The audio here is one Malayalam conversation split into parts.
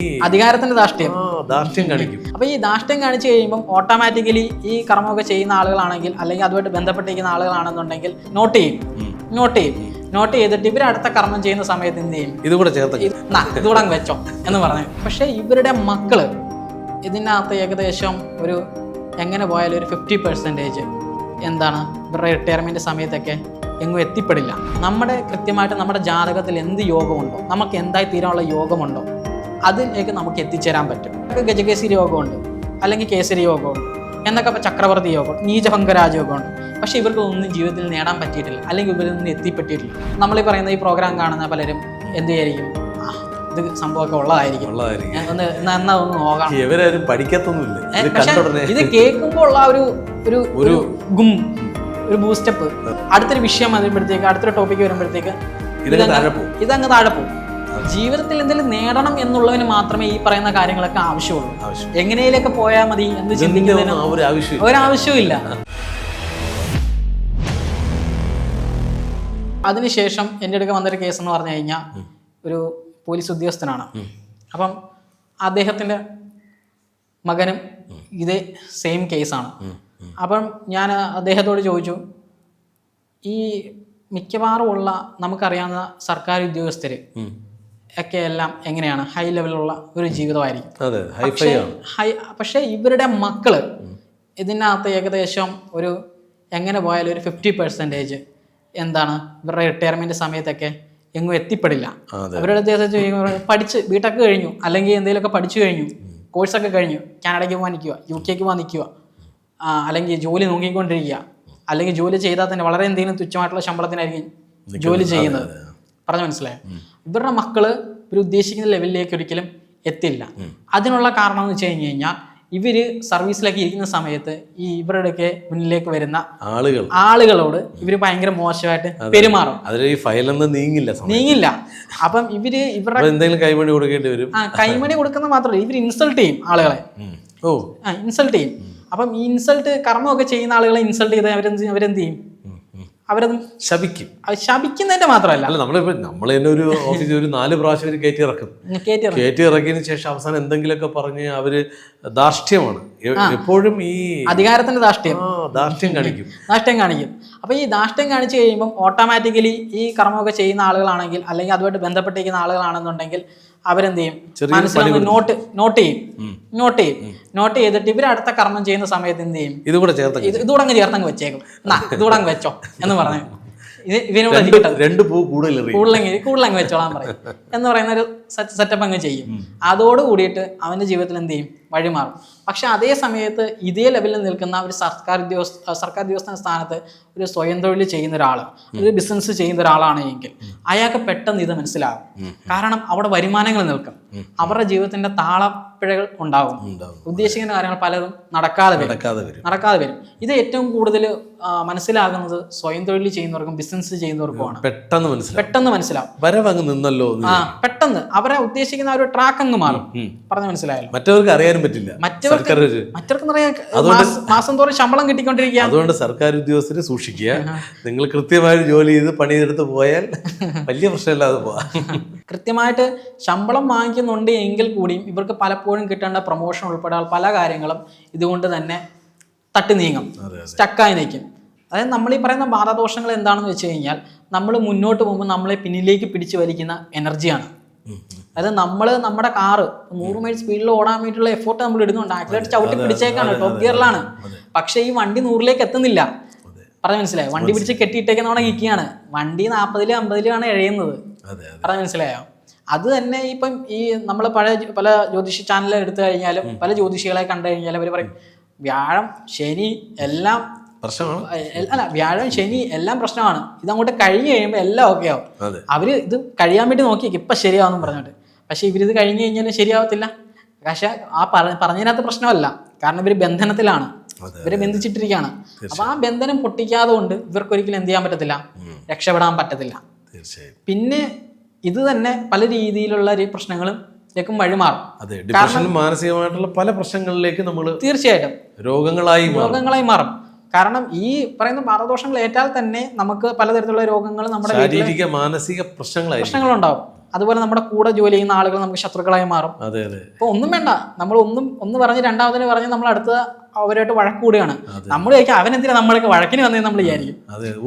അധികാരത്തിന്റെ ധാർഷ്ട്യം കാണിക്കും. അപ്പൊ ഈ ധാർഷ്ട്യം കാണിച്ചു കഴിയുമ്പോൾ ഓട്ടോമാറ്റിക്കലി ഈ കർമ്മമൊക്കെ ചെയ്യുന്ന ആളുകളാണെങ്കിൽ അല്ലെങ്കിൽ അതുമായിട്ട് ബന്ധപ്പെട്ടിരിക്കുന്ന ആളുകളാണെന്നുണ്ടെങ്കിൽ നോട്ട് ചെയ്തിട്ട് ഇവർ അടുത്ത കർമ്മം ചെയ്യുന്ന സമയത്ത് എന്ത് ചെയ്യും, ഇതുകൂടെ ചേർത്ത് ഇതുകൂടെ വെച്ചോ എന്ന് പറഞ്ഞു. പക്ഷെ ഇവരുടെ മക്കള് ഇതിനകത്ത് ഏകദേശം ഒരു എങ്ങനെ പോയാലും ഒരു 50% എന്താണ് ഇവരുടെ റിട്ടയർമെന്റ് സമയത്തൊക്കെ എങ്ങും എത്തിപ്പെടില്ല. കൃത്യമായിട്ട് നമ്മുടെ ജാതകത്തിൽ എന്ത് യോഗമുണ്ടോ, നമുക്ക് എന്തായി തീരാനുള്ള യോഗമുണ്ടോ അതിലേക്ക് നമുക്ക് എത്തിച്ചേരാൻ പറ്റും. ഗജകേസരി യോഗമുണ്ട്, അല്ലെങ്കിൽ കേസരി യോഗമുണ്ട്, എന്നൊക്കെ ചക്രവർത്തി യോഗം, നീചഭംഗരാജ യോഗമുണ്ട്. പക്ഷെ ഇവർക്കൊന്നും ജീവിതത്തിൽ നേടാൻ പറ്റിയിട്ടില്ല, അല്ലെങ്കിൽ ഇവരൊന്നും എത്തിപ്പെട്ടിട്ടില്ല. നമ്മളീ പറയുന്ന ഈ പ്രോഗ്രാം കാണുന്ന പലരും എന്ത് വിചാരിക്കും, ഇത് സംഭവമൊക്കെ ഉള്ളതായിരിക്കും, ഒന്ന് നോക്കാം. ഇവരാരും പഠിക്കത്തൊന്നുമില്ല. ഇത് കേൾക്കുമ്പോൾ ഉള്ള ഒരു ബൂസ്റ്റപ്പ്, അടുത്തൊരു വിഷയം വരുമ്പോഴത്തേക്ക്, അടുത്തൊരു ടോപ്പിക്ക് വരുമ്പോഴത്തേക്ക് ഇതങ്ങ് താഴെ പോകും. ജീവിതത്തിൽ എന്തെങ്കിലും നേടണം എന്നുള്ളതിന് മാത്രമേ ഈ പറയുന്ന കാര്യങ്ങളൊക്കെ ആവശ്യമുള്ളൂ. എങ്ങനെയൊക്കെ പോയാൽ മതി എന്ന് ചിന്തിക്കുന്നതിന് ഒരാവശ്യമില്ല. അതിനുശേഷം എൻ്റെ അടുക്ക വന്നൊരു കേസ് എന്ന് പറഞ്ഞു കഴിഞ്ഞാൽ ഒരു പോലീസ് ഉദ്യോഗസ്ഥനാണ്. അപ്പം അദ്ദേഹത്തിൻ്റെ മകനും ഇതേ സെയിം കേസാണ്. അപ്പം ഞാൻ അദ്ദേഹത്തോട് ചോദിച്ചു, ഈ മിക്കവാറും ഉള്ള നമുക്കറിയാവുന്ന സർക്കാർ ഉദ്യോഗസ്ഥർ ഒക്കെ എല്ലാം എങ്ങനെയാണ്, ഹൈ ലെവലിലുള്ള ഒരു ജീവിതമായിരിക്കും. പക്ഷേ ഇവരുടെ മക്കള് ഇതിനകത്ത് ഏകദേശം ഒരു എങ്ങനെ പോയാലും ഒരു 50% എന്താണ് ഇവരുടെ റിട്ടയർമെന്റ് സമയത്തൊക്കെ എങ്ങും എത്തിപ്പെടില്ല. അവരുടെ പഠിച്ച് ബിടെക് കഴിഞ്ഞു, അല്ലെങ്കിൽ എന്തെങ്കിലുമൊക്കെ പഠിച്ചു കഴിഞ്ഞു, കോഴ്സൊക്കെ കഴിഞ്ഞു, കാനഡയ്ക്ക് പോകാൻ നിൽക്കുക, UK പോകാൻ നിൽക്കുക, അല്ലെങ്കിൽ ജോലി നോക്കിക്കൊണ്ടിരിക്കുക, അല്ലെങ്കിൽ ജോലി ചെയ്താൽ തന്നെ വളരെ എന്തെങ്കിലും തുച്ഛമായിട്ടുള്ള ശമ്പളത്തിനായിരിക്കും ജോലി ചെയ്യുന്നത്. പറഞ്ഞു മനസ്സിലായോ? ഇവരുടെ മക്കള് ഇവർ ഉദ്ദേശിക്കുന്ന ലെവലിലേക്ക് ഒരിക്കലും എത്തില്ല. അതിനുള്ള കാരണം എന്ന് വെച്ച് കഴിഞ്ഞാൽ ഇവര് സർവീസിലേക്ക് ഇരിക്കുന്ന സമയത്ത് ഈ ഇവരുടെയൊക്കെ മുന്നിലേക്ക് വരുന്ന ആളുകളോട് ഇവര് ഭയങ്കര മോശമായിട്ട് പെരുമാറും. നീങ്ങില്ല. അപ്പം ഇവര് ഇവരുടെ കൈമണി കൊടുക്കേണ്ടി വരും. കൈമണി കൊടുക്കുന്ന മാത്രമല്ല, ഇവര് ഇൻസൾട്ട് ചെയ്യും ആളുകളെ. ഇൻസൾട്ട് ചെയ്യും. അപ്പം ഈ ഇൻസൾട്ട് കർമ്മമൊക്കെ ചെയ്യുന്ന ആളുകളെ ഇൻസൾട്ട് ചെയ്ത് അവരെന്ത് ചെയ്യും, അവരത് ശപിക്കും. ശപിക്കുന്നതിന്റെ മാത്രമല്ല, നമ്മൾ തന്നെ ഒരു ഓഫീസിൽ ഒരു 4 പ്രാവശ്യം കയറ്റി ഇറക്കിയതിനു ശേഷം അവസാനം എന്തെങ്കിലുമൊക്കെ പറഞ്ഞ് അവര് ധാർഷ്ട്യമാണ് എപ്പോഴും. ഈ അധികാരത്തിന്റെ ധാർഷ്ട്യം കാണിക്കും. അപ്പൊ ഈ ധാർഷ്ട്യം കാണിച്ചു കഴിയുമ്പോൾ ഓട്ടോമാറ്റിക്കലി ഈ കർമ്മമൊക്കെ ചെയ്യുന്ന ആളുകളാണെങ്കിൽ അല്ലെങ്കിൽ അതുമായിട്ട് ബന്ധപ്പെട്ടിരിക്കുന്ന ആളുകളാണെന്നുണ്ടെങ്കിൽ അവരെന്ത് ചെയ്യും, മനസ്സിലാവും, നോട്ട് ചെയ്തിട്ട് ഇവർ അടുത്ത കർമ്മം ചെയ്യുന്ന സമയത്ത് എന്ത് ചെയ്യും, ഇതുകൂടെ ചേർത്തങ്ങ് വെച്ചേക്കും, ഇതുകൂടെ വെച്ചോ എന്ന് പറഞ്ഞു. കൂടുതലങ്ങ് വെച്ചോളാൻ പറയും എന്ന് പറയുന്ന ഒരു സെറ്റപ്പ് അങ്ങ് ചെയ്യും. അതോട് കൂടിയിട്ട് അവന്റെ ജീവിതത്തിൽ എന്ത് ചെയ്യും, വഴിമാറും. പക്ഷെ അതേ സമയത്ത് ഇതേ ലെവലിൽ നിൽക്കുന്ന ഒരു സർക്കാർ ഉദ്യോഗസ്ഥന സ്ഥാനത്ത് ഒരു സ്വയം തൊഴിൽ ചെയ്യുന്ന ഒരാൾ, ഒരു ബിസിനസ് ചെയ്യുന്ന ഒരാളാണ് എങ്കിൽ അയാൾക്ക് പെട്ടെന്ന് ഇത് മനസ്സിലാകും. കാരണം അവിടെ വരുമാനങ്ങൾ നിൽക്കും, അവരുടെ ജീവിതത്തിന്റെ താളപ്പിഴകൾ ഉണ്ടാകും, ഉദ്ദേശിക്കുന്ന കാര്യങ്ങൾ പലതും നടക്കാതെ വരും. ഇത് ഏറ്റവും കൂടുതൽ മനസ്സിലാകുന്നത് സ്വയം തൊഴിൽ ചെയ്യുന്നവർക്കും ബിസിനസ് ചെയ്യുന്നവർക്കുമാണ്. പെട്ടെന്ന് മനസ്സിലാവും. പെട്ടെന്ന് അവരെ ഉദ്ദേശിക്കുന്ന ഒരു ട്രാക്ക് അങ്ങ് മാറും. പറഞ്ഞു മനസ്സിലായല്ലോ? മറ്റവർക്ക് അറിയാനും പറ്റില്ല. മാസം തോറും ശമ്പളം കിട്ടിക്കൊണ്ടിരിക്കുക. അതുകൊണ്ട് സർക്കാർ ഉദ്യോഗസ്ഥരെ സൂക്ഷിക്കുക. നിങ്ങൾ കൃത്യമായി ജോലി ചെയ്ത് പണിയെടുത്ത് പോയാൽ വലിയ പ്രശ്നമില്ലാതെ പോവാം. കൃത്യമായിട്ട് ശമ്പളം വാങ്ങിക്കുന്നുണ്ട് എങ്കിൽ കൂടിയും ഇവർക്ക് പലപ്പോഴും കിട്ടേണ്ട പ്രൊമോഷൻ ഉൾപ്പെടെ പല കാര്യങ്ങളും ഇതുകൊണ്ട് തന്നെ തട്ടി നീങ്ങും, സ്റ്റക്കായി നിൽക്കും. അതായത് നമ്മൾ ഈ പറയുന്ന ബാധാദോഷങ്ങൾ എന്താണെന്ന് വെച്ച് കഴിഞ്ഞാൽ നമ്മൾ മുന്നോട്ട് പോകുമ്പോൾ നമ്മളെ പിന്നിലേക്ക് പിടിച്ചു വലിക്കുന്ന എനർജിയാണ്. അതായത് നമ്മുടെ കാറ് 100 മൈൽ സ്പീഡിൽ ഓടാൻ വേണ്ടിയിട്ടുള്ള എഫോർട്ട് നമ്മൾ ഇടുന്നുണ്ട്, ആക്സിലേറ്റർ ചവിട്ടി പിടിച്ചേക്കാണ്, ടോപ്പ് ഗിയറിലാണ്. പക്ഷേ ഈ വണ്ടി 100ലേക്ക് എത്തുന്നില്ല. പറഞ്ഞു മനസ്സിലായോ? വണ്ടി പിടിച്ച് കെട്ടിയിട്ടേക്കുന്നവിടെ നിൽക്കുകയാണ്. വണ്ടി 40-50 എഴയുന്നത്. പറഞ്ഞു മനസ്സിലായോ? അത് തന്നെ ഇപ്പം ഈ നമ്മൾ പല ജ്യോതിഷ ചാനൽ എടുത്തു കഴിഞ്ഞാലും പല ജ്യോതിഷികളെ കണ്ടു കഴിഞ്ഞാലും അവർ പറയും വ്യാഴം ശനി എല്ലാം പ്രശ്നമാണ്, ഇതങ്ങോട്ട് കഴിഞ്ഞ് കഴിയുമ്പോൾ എല്ലാം ഓക്കെ ആവും. അവര് ഇത് കഴിയാൻ വേണ്ടി നോക്കിയേക്കും ഇപ്പൊ ശരിയാവും പറഞ്ഞിട്ട്. പക്ഷെ ഇവരിത് കഴിഞ്ഞ് കഴിഞ്ഞാലും ശരിയാവത്തില്ല. പക്ഷെ ആ പറഞ്ഞതിനകത്ത് പ്രശ്നമല്ല, കാരണം ഇവര് ബന്ധനത്തിലാണ്, ഇവരെ ബന്ധിച്ചിട്ടിരിക്കുകയാണ്. അപ്പൊ ആ ബന്ധനം പൊട്ടിക്കാതെ കൊണ്ട് ഇവർക്കൊരിക്കലും എന്ത് ചെയ്യാൻ പറ്റത്തില്ല, രക്ഷപ്പെടാൻ പറ്റത്തില്ല. പിന്നെ ഇത് തന്നെ പല രീതിയിലുള്ള പ്രശ്നങ്ങളും വഴിമാറും. മാനസികമായിട്ടുള്ള പല പ്രശ്നങ്ങളിലേക്ക് നമ്മൾ തീർച്ചയായിട്ടും രോഗങ്ങളായി മാറും. കാരണം ഈ പറയുന്ന ബാധദോഷങ്ങൾ ഏറ്റാൽ തന്നെ നമുക്ക് പലതരത്തിലുള്ള രോഗങ്ങൾ നമ്മുടെ മാനസിക പ്രശ്നങ്ങളുണ്ടാവും. അതുപോലെ നമ്മുടെ കൂടെ ജോലി ചെയ്യുന്ന ആളുകൾ നമുക്ക് ശത്രുക്കളായി മാറും. അതെ അതെ. ഇപ്പൊ ഒന്നും വേണ്ട, നമ്മൾ ഒന്ന് പറഞ്ഞ് രണ്ടാമതിന് പറഞ്ഞ് നമ്മൾ അടുത്ത അവരായിട്ട് വഴക്ക് കൂടുകയാണ്. നമ്മൾ ചോദിക്കാം അവനെന്തിനാ നമ്മളൊക്കെ വഴക്കിന് വന്നേ നമ്മൾ വിചാരിക്കും.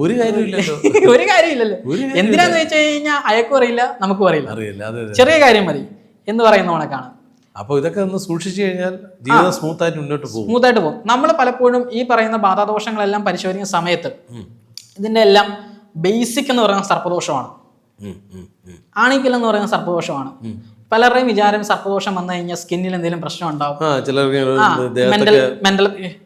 ഒരു കാര്യമില്ലല്ലോ. ഒരു കാര്യമില്ലല്ലോ. എന്തിനാന്ന് വെച്ച് കഴിഞ്ഞാൽ അയക്കും അറിയില്ല, നമുക്കും അറിയില്ല. ചെറിയ കാര്യം മതി എന്ന് പറയുന്ന കണക്കാണ്. അപ്പോൾ ഇതൊക്കെ ഒന്ന് സൂക്ഷിച്ചു കഴിഞ്ഞാൽ ജീവിതം സ്മൂത്തായിട്ട് മുന്നോട്ട് പോകും. നമ്മൾ പലപ്പോഴും ഈ പറയുന്ന ബാധാദോഷങ്ങളെല്ലാം പരിശോധിക്കുന്ന സമയത്ത് ഇതിന്റെ എല്ലാം ബേസിക് എന്ന് പറയുന്ന സർപ്പദോഷമാണ്. ആണിക്കൽ എന്ന് പറയുന്ന സർപ്പദോഷമാണ്. പലരുടെയും വിചാരം സർപ്പദോഷം വന്നു കഴിഞ്ഞാൽ സ്കിന്നിൽ എന്തെങ്കിലും പ്രശ്നം ഉണ്ടാവും,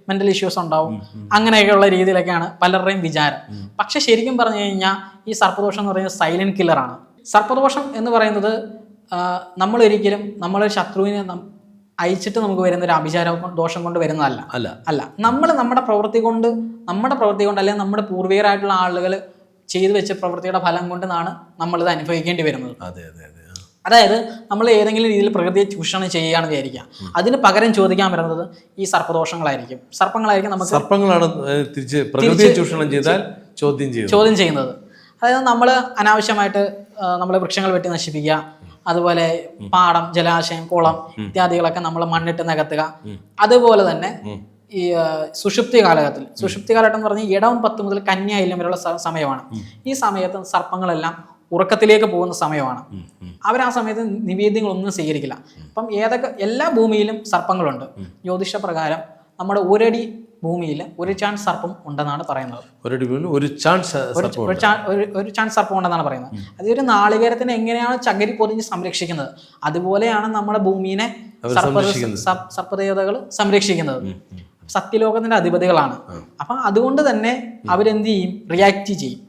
മെന്റൽ ഇഷ്യൂസ് ഉണ്ടാവും, അങ്ങനെയൊക്കെയുള്ള രീതിയിലൊക്കെയാണ് പലരുടെയും വിചാരം. പക്ഷെ ശരിക്കും പറഞ്ഞു കഴിഞ്ഞാൽ ഈ സർപ്പദോഷം എന്ന് പറയുന്നത് സൈലന്റ് കില്ലറാണ്. സർപ്പദോഷം എന്ന് പറയുന്നത് നമ്മളൊരിക്കലും നമ്മളൊരു ശത്രുവിനെ അയച്ചിട്ട് നമുക്ക് വരുന്ന ഒരു അഭിചാര ദോഷം കൊണ്ട് വരുന്നതല്ല. അല്ല, നമ്മുടെ പ്രവൃത്തി കൊണ്ട് അല്ലെങ്കിൽ നമ്മുടെ പൂർവികരായിട്ടുള്ള ആളുകൾ ചെയ്തു വെച്ച പ്രവൃത്തിയുടെ ഫലം കൊണ്ടാണ് നമ്മളിത് അനുഭവിക്കേണ്ടി വരുന്നത്. അതായത് നമ്മൾ ഏതെങ്കിലും രീതിയിൽ പ്രകൃതിയെ ചൂഷണം ചെയ്യുകയാണെന്ന് വിചാരിക്കാം, അതിന് പകരം ചോദിക്കാൻ വരുന്നത് ഈ സർപ്പദോഷങ്ങളായിരിക്കും. നമുക്ക് സർപ്പങ്ങളാണ് തിരിച്ച് പ്രകൃതിയെ ചൂഷണം ചെയ്താൽ ചോദ്യം ചെയ്യുന്നത്. അതായത് നമ്മൾ അനാവശ്യമായിട്ട് നമ്മൾ വൃക്ഷങ്ങൾ വെട്ടി നശിപ്പിക്കുക, അതുപോലെ പാടം, ജലാശയം, കുളം ഇത്യാദികളൊക്കെ നമ്മൾ മണ്ണിട്ട് നികത്തുക. അതുപോലെ തന്നെ ഈ സുഷുപ്തി കാലഘട്ടം എന്ന് പറഞ്ഞാൽ ഇടവം 10 മുതൽ കന്യ ഇല്ലം വരെയുള്ള സമയമാണ്. ഈ സമയത്ത് സർപ്പങ്ങളെല്ലാം ഉറക്കത്തിലേക്ക് പോകുന്ന സമയമാണ്. അവർ ആ സമയത്ത് നിവേദ്യങ്ങളൊന്നും സ്വീകരിക്കില്ല. അപ്പം എല്ലാ ഭൂമിയിലും സർപ്പങ്ങളുണ്ട്. ജ്യോതിഷ പ്രകാരം നമ്മുടെ ഒരടി ഭൂമിയിൽ ഒരു ചാൻസ് സർപ്പം ഉണ്ടെന്നാണ് പറയുന്നത്. ഒരു ചാൻസ് സർപ്പം ഉണ്ടെന്നാണ് പറയുന്നത്. അതൊരു നാളികേരത്തിനെ എങ്ങനെയാണ് ചകിരി പൊതിഞ്ഞ് സംരക്ഷിക്കുന്നത്, അതുപോലെയാണ് നമ്മുടെ ഭൂമിയെ സർപ്പദേവതകൾ സംരക്ഷിക്കുന്നത്. സത്യലോകത്തിന്റെ അധിപതികളാണ്. അപ്പം അതുകൊണ്ട് തന്നെ അവരെന്ത് ചെയ്യും, റിയാക്ട് ചെയ്യും.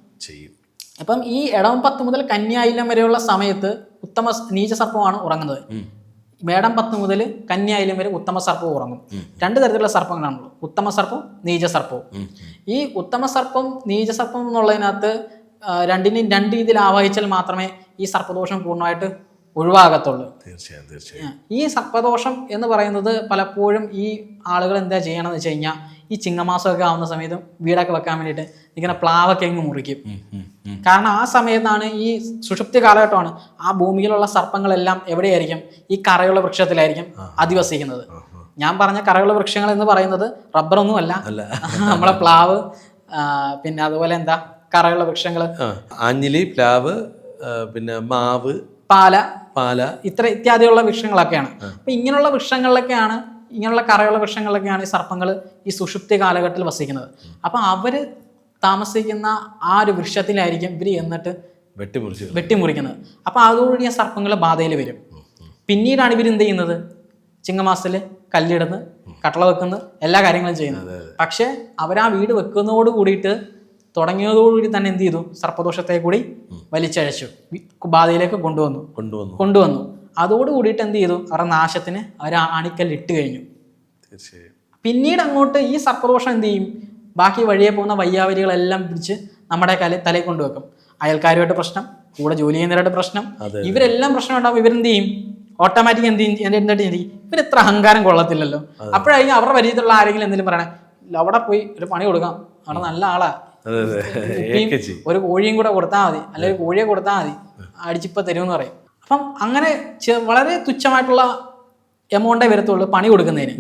അപ്പം ഈ ഇടവം 10 മുതൽ കന്യായിലം വരെയുള്ള സമയത്ത് ഉത്തമ നീച സർപ്പമാണ് ഉറങ്ങുന്നത്. മേടം 10 മുതൽ കന്യായിലം വരെ ഉത്തമ സർപ്പവും ഉറങ്ങും. 2 തരത്തിലുള്ള സർപ്പങ്ങളാണുള്ളൂ, ഉത്തമ സർപ്പവും നീച സർപ്പവും. ഈ ഉത്തമ സർപ്പം നീച സർപ്പം എന്നുള്ളതിനകത്ത് രണ്ടിനെയും 2 രീതിയിൽ ആവാഹിച്ചാൽ മാത്രമേ ഈ സർപ്പദോഷം പൂർണ്ണമായിട്ട് ഒഴിവാകത്തുള്ളൂ. തീർച്ചയായും. ഈ സർപ്പദോഷം എന്ന് പറയുന്നത് പലപ്പോഴും ഈ ആളുകൾ എന്താ ചെയ്യണമെന്ന് വെച്ച് കഴിഞ്ഞാൽ ഈ ചിങ്ങമാസമൊക്കെ ആവുന്ന സമയത്ത് വീടൊക്കെ വെക്കാൻ വേണ്ടിയിട്ട് ഇങ്ങനെ പ്ലാവൊക്കെ അങ്ങ് മുറിക്കും. കാരണം ആ സമയത്താണ് ഈ സുഷുപ്തി കാലഘട്ടമാണ്. ആ ഭൂമിയിലുള്ള സർപ്പങ്ങളെല്ലാം എവിടെയായിരിക്കും, ഈ കറയുള്ള വൃക്ഷത്തിലായിരിക്കും അധിവസിക്കുന്നത്. ഞാൻ പറഞ്ഞ കറയുള്ള വൃക്ഷങ്ങൾ എന്ന് പറയുന്നത് റബ്ബറൊന്നും അല്ല, നമ്മളെ പ്ലാവ്, പിന്നെ അതുപോലെ എന്താ കറയുള്ള വൃക്ഷങ്ങൾ, ആഞ്ഞിലി, പ്ലാവ്, പിന്നെ മാവ്, പാല ഇത്യാദിയുള്ള വൃക്ഷങ്ങളൊക്കെയാണ്. അപ്പൊ ഇങ്ങനെയുള്ള വൃക്ഷങ്ങളിലൊക്കെയാണ്, ഇങ്ങനെയുള്ള കറയുള്ള വൃക്ഷങ്ങളിലൊക്കെയാണ് ഈ സർപ്പങ്ങൾ ഈ സുഷുപ്തി കാലഘട്ടത്തിൽ വസിക്കുന്നത്. അപ്പൊ അവര് താമസിക്കുന്ന ആ ഒരു വൃക്ഷത്തിലായിരിക്കും ഇവര് എന്നിട്ട് വെട്ടിമുറിക്കുന്നത്. അപ്പൊ അതോടുകൂടി ആ സർപ്പങ്ങൾ ബാധയിൽ വരും. പിന്നീടാണ് ഇവർ എന്ത് ചെയ്യുന്നത്, ചിങ്ങമാസത്തില് കല്ലിടുന്ന്, കട്ടള വെക്കുന്നു, എല്ലാ കാര്യങ്ങളും ചെയ്യുന്നത്. പക്ഷെ അവരാ വീട് വെക്കുന്നതോട് കൂടിയിട്ട് തുടങ്ങിയതോടുകൂടി തന്നെ എന്ത് ചെയ്തു, സർപ്പദോഷത്തെ കൂടി വലിച്ചഴച്ചു, ബാധയിലേക്ക് കൊണ്ടുവന്നു. അതോടുകൂടിയിട്ട് എന്ത് ചെയ്തു, അവരുടെ നാശത്തിന് അവർ ആണിക്കൽ ഇട്ട് കഴിഞ്ഞു. പിന്നീട് അങ്ങോട്ട് ഈ സർപ്പദോഷം എന്ത് ചെയ്യും, ബാക്കി വഴിയെ പോകുന്ന വയ്യാവരികളെല്ലാം പിടിച്ച് നമ്മുടെ തലയിൽ കൊണ്ടുവെക്കും. അയൽക്കാരുമായിട്ട് പ്രശ്നം, കൂടെ ജോലി ചെയ്യുന്നവരായിട്ട് പ്രശ്നം, ഇവരെല്ലാം പ്രശ്നം ഉണ്ടാകും. ഇവരെന്ത് ചെയ്യും, ഓട്ടോമാറ്റിക് എന്തിട്ട് ഇവരെത്ര അഹങ്കാരം കൊള്ളത്തില്ലല്ലോ. അപ്പോഴായിരിക്കും അവരുടെ പരിചയത്തിലുള്ള ആരെങ്കിലും എന്തെങ്കിലും പറയണേ, അവിടെ പോയി ഒരു പണി കൊടുക്കാം, അവിടെ നല്ല ആളാ, ഒരു കോഴിയും കൂടെ കൊടുത്താൽ മതി, അല്ലെങ്കിൽ ഒരു കോഴിയെ കൊടുത്താൽ മതി, അടിച്ചിപ്പോ തരുമെന്ന് പറയും. അപ്പം അങ്ങനെ വളരെ തുച്ഛമായിട്ടുള്ള എമൗണ്ടേ വരത്തുള്ളൂ പണി കൊടുക്കുന്നതിന്.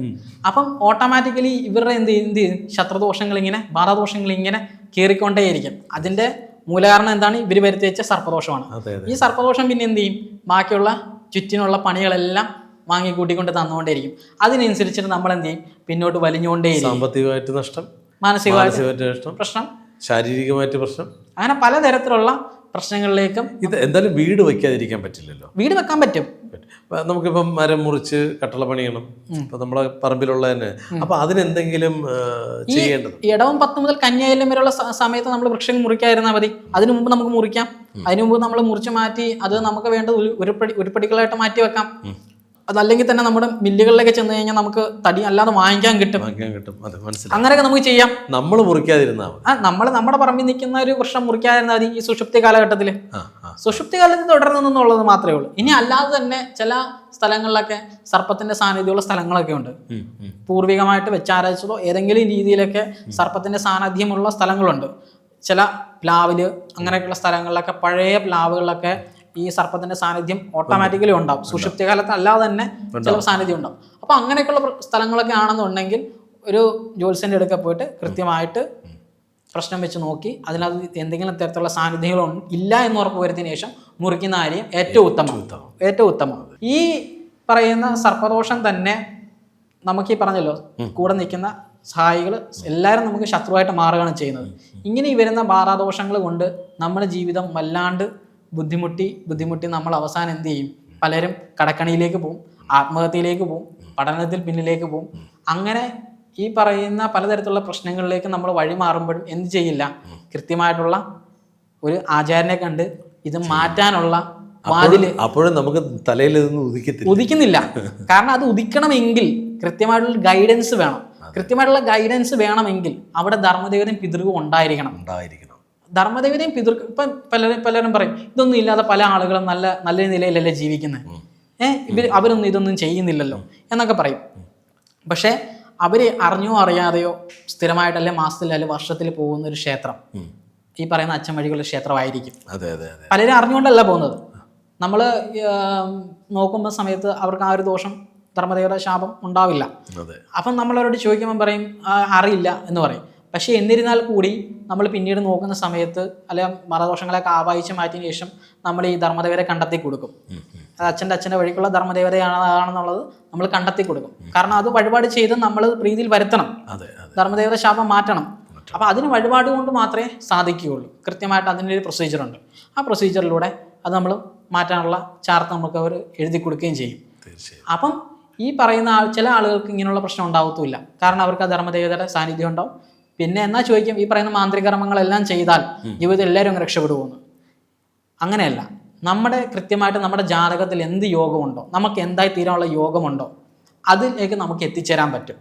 അപ്പം ഓട്ടോമാറ്റിക്കലി ഇവരുടെ എന്ത് ചെയ്യും, ശത്രുദോഷങ്ങൾ ഇങ്ങനെ, ബാധാദോഷങ്ങൾ ഇങ്ങനെ കയറിക്കൊണ്ടേയിരിക്കും. അതിന്റെ മൂലകാരണം എന്താണ്, ഇവർ വരുത്തി വെച്ച സർപ്പദോഷമാണ്. ഈ സർപ്പദോഷം പിന്നെ എന്ത് ചെയ്യും, ബാക്കിയുള്ള ചുറ്റിനുള്ള പണികളെല്ലാം വാങ്ങി കൂട്ടിക്കൊണ്ട് തന്നുകൊണ്ടേയിരിക്കും. അതിനനുസരിച്ചിട്ട് നമ്മൾ എന്ത് ചെയ്യും, പിന്നോട്ട് വലിഞ്ഞുകൊണ്ടേയിരിക്കും. സാമ്പത്തികമായിട്ട് നഷ്ടം, മാനസികമായിട്ട് പ്രശ്നം, ശാരീരികമായിട്ട് പ്രശ്നം, അങ്ങനെ പലതരത്തിലുള്ള പ്രശ്നങ്ങളിലേക്കും. ഇത് എന്തായാലും വീട് വെക്കാതിരിക്കാൻ പറ്റില്ലല്ലോ. വീട് വെക്കാൻ പറ്റും. നമുക്കിപ്പം മരം മുറിച്ച് കട്ടള പണിയണം, ഇപ്പൊ നമ്മളെ പറമ്പിലുള്ള തന്നെ. അപ്പൊ അതിനെന്തെങ്കിലും ചെയ്യേണ്ടത്, ഇടവം 10 മുതൽ കന്യായിലം വരെയുള്ള സമയത്ത് നമ്മൾ വൃക്ഷം മുറിക്കാതിരുന്നാൽ മതി. അതിനു മുമ്പ് നമുക്ക് മുറിക്കാം. അതിനു മുമ്പ് നമ്മൾ മുറിച്ച് മാറ്റി അത് നമുക്ക് വേണ്ടത് ഉരുപ്പടികളായിട്ട് മാറ്റി വെക്കാം. അതല്ലെങ്കിൽ തന്നെ നമ്മുടെ മില്ലുകളിലേക്ക് ചെന്ന് കഴിഞ്ഞാൽ നമുക്ക് തടി അല്ലാതെ വാങ്ങിക്കാൻ കിട്ടും. അങ്ങനെയൊക്കെ നമുക്ക് ചെയ്യാം. നമ്മൾ മുറിക്കാതിരുന്നാൽ നമ്മുടെ പറമ്പിൽ നിൽക്കുന്ന ഒരു വൃക്ഷം മുറിക്കാതിരുന്നാൽ മതി. ഈ സുഷുപ്തി കാലഘട്ടത്തിൽ തുടരുന്നുള്ളത് മാത്രമേ ഉള്ളൂ. ഇനി അല്ലാതെ തന്നെ ചില സ്ഥലങ്ങളിലൊക്കെ സർപ്പത്തിന്റെ സാന്നിധ്യമുള്ള സ്ഥലങ്ങളൊക്കെ ഉണ്ട്. പൂർവികമായിട്ട് വെച്ചാരാച്ചതോ ഏതെങ്കിലും രീതിയിലൊക്കെ സർപ്പത്തിന്റെ സാന്നിധ്യമുള്ള സ്ഥലങ്ങളുണ്ട്. ചില പ്ലാവില് അങ്ങനെയൊക്കെയുള്ള സ്ഥലങ്ങളിലൊക്കെ, പഴയ പ്ലാവുകളിലൊക്കെ ഈ സർപ്പത്തിന്റെ സാന്നിധ്യം ഓട്ടോമാറ്റിക്കലി ഉണ്ടാവും. സുഷുപ്തി കാലത്ത് അല്ലാതെ തന്നെ ചില സാന്നിധ്യം ഉണ്ടാവും. അപ്പൊ അങ്ങനെയൊക്കെയുള്ള സ്ഥലങ്ങളൊക്കെ ആണെന്നുണ്ടെങ്കിൽ ഒരു ജ്യോത്സ്യന്റെ അടുക്ക പോയിട്ട് കൃത്യമായിട്ട് പ്രശ്നം വെച്ച് നോക്കി അതിനകത്ത് എന്തെങ്കിലും തരത്തിലുള്ള സാന്നിധ്യങ്ങൾ ഇല്ല എന്ന് ഉറപ്പ് വരുത്തിയതിനു ശേഷം മുറിക്കുന്ന കാര്യം ഏറ്റവും ഉത്തമം. ഈ പറയുന്ന സർപ്പദോഷം തന്നെ നമുക്ക് ഈ പറഞ്ഞല്ലോ കൂടെ നിൽക്കുന്ന സഹായികൾ എല്ലാവരും നമുക്ക് ശത്രുവായിട്ട് മാറുകയാണ് ചെയ്യുന്നത്. ഇങ്ങനെ ഈ വരുന്ന ബാധാദോഷങ്ങൾ കൊണ്ട് നമ്മുടെ ജീവിതം വല്ലാണ്ട് ബുദ്ധിമുട്ടി നമ്മൾ അവസാനം എന്ത് ചെയ്യും? പലരും കടക്കണിയിലേക്ക് പോവും, ആത്മഹത്യയിലേക്ക് പോവും, പഠനത്തിൽ പിന്നിലേക്ക് പോവും. അങ്ങനെ ഈ പറയുന്ന പലതരത്തിലുള്ള പ്രശ്നങ്ങളിലേക്ക് നമ്മൾ വഴിമാറുമ്പോഴും എന്ത് ചെയ്യില്ല? കൃത്യമായിട്ടുള്ള ഒരു ആചാര്യനെ കണ്ട് ഇത് മാറ്റാനുള്ള വാതില് അപ്പോഴും നമുക്ക് തലയിൽ ഉദിക്കുന്നില്ല. കാരണം അത് ഉദിക്കണമെങ്കിൽ കൃത്യമായിട്ടുള്ള ഗൈഡൻസ് വേണം. കൃത്യമായിട്ടുള്ള ഗൈഡൻസ് വേണമെങ്കിൽ അവിടെ ധർമ്മദേവതയും പിതൃവും ഉണ്ടായിരിക്കണം. ധർമ്മദേവതയും പിതൃക്കും ഇപ്പം പലരും പറയും ഇതൊന്നും ഇല്ലാതെ പല ആളുകളും നല്ല നിലയിലല്ലേ ജീവിക്കുന്നത്, അവരൊന്നും ഇതൊന്നും ചെയ്യുന്നില്ലല്ലോ എന്നൊക്കെ പറയും. പക്ഷെ അവര് അറിഞ്ഞോ അറിയാതെയോ സ്ഥിരമായിട്ടല്ലേ മാസത്തിൽ വർഷത്തിൽ പോകുന്ന ഒരു ക്ഷേത്രം ഈ പറയുന്ന അച്ഛൻ വഴികളുടെ ക്ഷേത്രമായിരിക്കും. പലരും അറിഞ്ഞുകൊണ്ടല്ല പോകുന്നത്. നമ്മൾ നോക്കുമ്പോൾ സമയത്ത് അവർക്ക് ആ ഒരു ദോഷം ധർമ്മദേവയുടെ ശാപം ഉണ്ടാവില്ല. അപ്പം നമ്മളവരോട് ചോദിക്കുമ്പോൾ പറയും അറിയില്ല എന്ന് പറയും. പക്ഷെ എന്നിരുന്നാൽ കൂടി നമ്മൾ പിന്നീട് നോക്കുന്ന സമയത്ത് അല്ലെങ്കിൽ മതദോഷങ്ങളൊക്കെ ആവാഹിച്ച് മാറ്റിയതിനു ശേഷം നമ്മൾ ഈ ധർമ്മദേവരെ കണ്ടെത്തി കൊടുക്കും. അത് അച്ഛൻ്റെ വഴിക്കുള്ള ധർമ്മദേവതയാണെന്നുള്ളത് നമ്മൾ കണ്ടെത്തി കൊടുക്കും. കാരണം അത് വഴിപാട് ചെയ്ത് നമ്മൾ പ്രീതിയിൽ വരുത്തണം, ധർമ്മദേവത ശാപം മാറ്റണം. അപ്പം അതിന് വഴിപാട് കൊണ്ട് മാത്രമേ സാധിക്കുകയുള്ളൂ. കൃത്യമായിട്ട് അതിൻ്റെ ഒരു പ്രൊസീജിയറുണ്ട്. ആ പ്രൊസീജിയറിലൂടെ അത് നമ്മൾ മാറ്റാനുള്ള ചാർട്ട് നമുക്ക് അവർ എഴുതി കൊടുക്കുകയും ചെയ്യും. അപ്പം ഈ പറയുന്ന ചില ആളുകൾക്ക് ഇങ്ങനെയുള്ള പ്രശ്നം ഉണ്ടാവത്തുമില്ല. കാരണം അവർക്ക് ആ ധർമ്മദേവതയുടെ സാന്നിധ്യം ഉണ്ടാവും. പിന്നെ എന്നാ ചോദിക്കും, ഈ പറയുന്ന മാന്ത്രികർമ്മങ്ങളെല്ലാം ചെയ്താൽ ജീവിതത്തിൽ എല്ലാവരും അങ്ങ് രക്ഷപ്പെടുമെന്ന്. അങ്ങനെയല്ല. കൃത്യമായിട്ട് നമ്മുടെ ജാതകത്തിൽ എന്ത് യോഗമുണ്ടോ, നമുക്ക് എന്തായി തീരാനുള്ള യോഗമുണ്ടോ, അതിലേക്ക് നമുക്ക് എത്തിച്ചേരാൻ പറ്റും.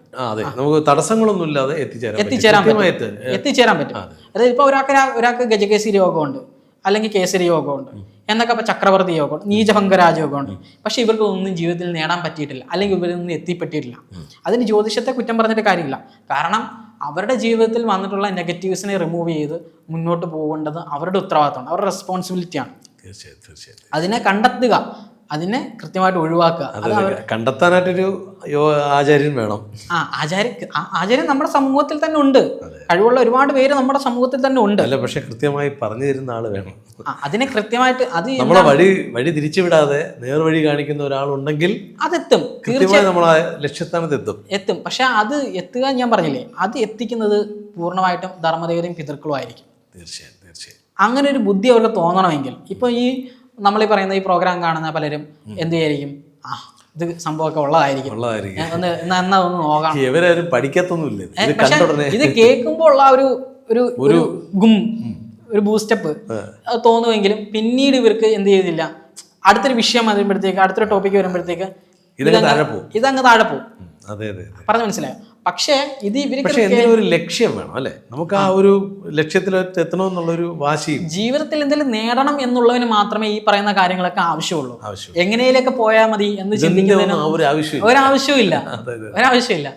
നമുക്ക് തടസ്സങ്ങളൊന്നും ഇല്ലാതെ എത്തിച്ചേരാൻ പറ്റും. അതായത് ഇപ്പോൾ ഒരാൾക്ക് ഗജകേസരി യോഗമുണ്ട്, അല്ലെങ്കിൽ കേസരി യോഗമുണ്ട്, എന്നൊക്കെ ഇപ്പോൾ ചക്രവർത്തി യോഗമുണ്ട്, നീചഭംഗരാജ യോഗമുണ്ട്. പക്ഷെ ഇവർക്ക് ഒന്നും ജീവിതത്തിൽ നേടാൻ പറ്റിയിട്ടില്ല, അല്ലെങ്കിൽ ഇവരൊന്നും എത്തിപ്പെട്ടിട്ടില്ല. അതിന് ജ്യോതിഷത്തെ കുറ്റം പറഞ്ഞിട്ട് കാര്യമില്ല. കാരണം അവരുടെ ജീവിതത്തിൽ വന്നിട്ടുള്ള നെഗറ്റീവ്സിനെ റിമൂവ് ചെയ്ത് മുന്നോട്ട് പോകേണ്ടത് അവരുടെ ഉത്തരവാദിത്തമാണ്, അവരുടെ റെസ്പോൺസിബിലിറ്റിയാണ്. തീർച്ചയായും അതിനെ കണ്ടെത്തുക, അതിനെ കൃത്യമായിട്ട് ഒഴിവാക്കുക. കണ്ടെത്താനായിട്ടൊരു ആചാര്യൻ വേണം. ആചാര്യൻ നമ്മുടെ സമൂഹത്തിൽ തന്നെ ഉണ്ട്. കഴിവുള്ള ഒരുപാട് പേര് നമ്മുടെ സമൂഹത്തിൽ തന്നെ ഉണ്ട്. അല്ല, പക്ഷെ കൃത്യമായി പറഞ്ഞു തരുന്ന ആള് വേണം. അതിനെ കൃത്യമായിട്ട് നമ്മളെ വഴി തിരിച്ചുവിടാതെ നേർവഴി കാണിക്കുന്ന ഒരാളുണ്ടെങ്കിൽ അതെത്തും. തീർച്ചയായും നമ്മളെ ലക്ഷ്യസ്ഥാനത്ത് എത്തും. പക്ഷെ അത് എത്തുക, ഞാൻ പറഞ്ഞില്ലേ, അത് എത്തിക്കുന്നത് പൂർണ്ണമായിട്ടും ധർമ്മദേവതയും പിതൃക്കളും ആയിരിക്കും. തീർച്ചയായും. അങ്ങനെ ഒരു ബുദ്ധി അവർക്ക് തോന്നണമെങ്കിൽ ഇപ്പൊ നമ്മളീ പറയുന്ന ഈ പ്രോഗ്രാം കാണുന്ന പലരും എന്ത് ചെയ്യായിരിക്കും, ഇത് സംഭവമൊക്കെ ഉള്ളതായിരിക്കും, എന്നാ ഒന്ന് നോക്കാം. ഇവരാരും പഠിക്കത്തൊന്നുമില്ല. ഇത് കേൾക്കുമ്പോൾ ഉള്ള ഒരു ബൂസ്റ്റപ്പ് തോന്നുമെങ്കിലും പിന്നീട് ഇവർക്ക് എന്ത് ചെയ്യുന്നില്ല, അടുത്തൊരു വിഷയം വരുമ്പോഴത്തേക്ക്, അടുത്തൊരു ടോപ്പിക്ക് വരുമ്പോഴത്തേക്ക് ഇതങ്ങ് താഴെ പോകും. പറഞ്ഞു മനസ്സിലായോ? പക്ഷേ ഇത് ഒരു ലക്ഷ്യം വേണം അല്ലെ, നമുക്ക് ആ ഒരു ലക്ഷ്യത്തിലെത്തണമെന്നുള്ളൊരു വാശി. ജീവിതത്തിൽ എന്തെങ്കിലും നേടണം എന്നുള്ളതിന് മാത്രമേ ഈ പറയുന്ന കാര്യങ്ങളൊക്കെ ആവശ്യമുള്ളൂ. എങ്ങനെയൊക്കെ പോയാൽ മതി എന്ന് ചിന്തിക്കുന്നതിന് ഒരാവശ്യമില്ല.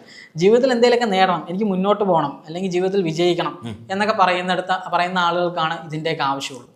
ജീവിതത്തിൽ എന്തെങ്കിലുമൊക്കെ നേടണം, എനിക്ക് മുന്നോട്ട് പോകണം, അല്ലെങ്കിൽ ജീവിതത്തിൽ വിജയിക്കണം എന്നൊക്കെ പറയുന്ന ആളുകൾക്കാണ് ഇതിൻ്റെയൊക്കെ ആവശ്യമുള്ളൂ.